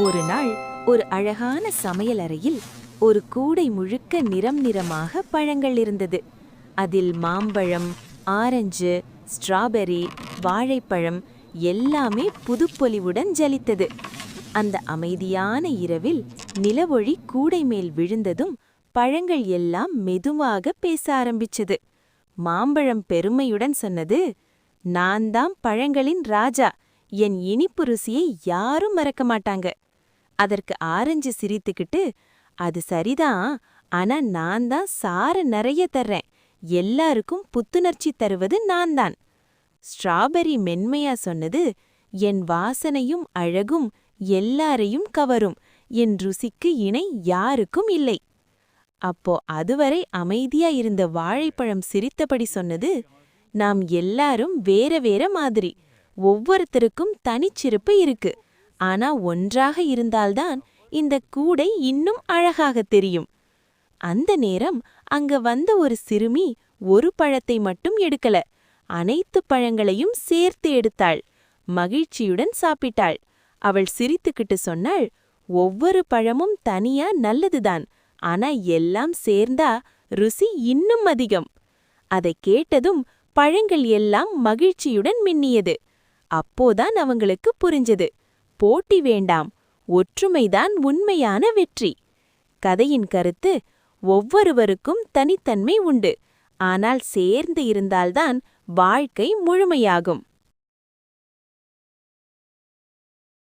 ஒரு நாள் ஒரு அழகான சமையலறையில் ஒரு கூடை முழுக்க நிறம் நிறமாக பழங்கள் இருந்தது. அதில் மாம்பழம், ஆரஞ்சு, ஸ்ட்ராபெர்ரி, வாழைப்பழம் எல்லாமே புதுப்பொலிவுடன் ஜலித்தது. அந்த அமைதியான இரவில் நிலவொளி கூடை மேல் விழுந்ததும் பழங்கள் எல்லாம் மெதுவாக பேச ஆரம்பிச்சது. மாம்பழம் பெருமையுடன் சொன்னது, "நான் தான் பழங்களின் ராஜா. என் இனிப்பு ருசியை யாரும் மறக்க மாட்டாங்க." அதற்கு ஆரஞ்சு சிரித்துக்கிட்டு, "அது சரிதான், ஆனா நான் தான் சார நிறைய தர்றேன். எல்லாருக்கும் புத்துணர்ச்சி தருவது நான் தான்." ஸ்ட்ராபெர்ரி மென்மையா சொன்னது, "என் வாசனையும் அழகும் எல்லாரையும் கவரும். என் ருசிக்கு இணை யாருக்கும் இல்லை." அப்போ அதுவரை அமைதியா இருந்த வாழைப்பழம் சிரித்தபடி சொன்னது, "நாம் எல்லாரும் வேற வேற மாதிரி. ஒவ்வொருத்தருக்கும் தனிச்சிறப்பு இருக்கு. ஆனா ஒன்றாக இருந்தால்தான் இந்த கூடை இன்னும் அழகாக தெரியும்." அந்த நேரம் அங்க வந்த ஒரு சிறுமி ஒரு பழத்தை மட்டும் எடுக்கல, அனைத்து பழங்களையும் சேர்த்து எடுத்தாள். மகிழ்ச்சியுடன் சாப்பிட்டாள். அவள் சிரித்துக்கிட்டு சொன்னாள், "ஒவ்வொரு பழமும் தனியா நல்லதுதான், ஆனா எல்லாம் சேர்ந்தா ருசி இன்னும் அதிகம்." அதை கேட்டதும் பழங்கள் எல்லாம் மகிழ்ச்சியுடன் மின்னியது. அப்போதான் அவங்களுக்கு புரிஞ்சது, போட்டி வேண்டாம், ஒற்றுமைதான் உண்மையான வெற்றி. கதையின் கருத்து, ஒவ்வொருவருக்கும் தனித்தன்மை உண்டு, ஆனால் சேர்ந்து இருந்தால்தான் வாழ்க்கை முழுமையாகும்.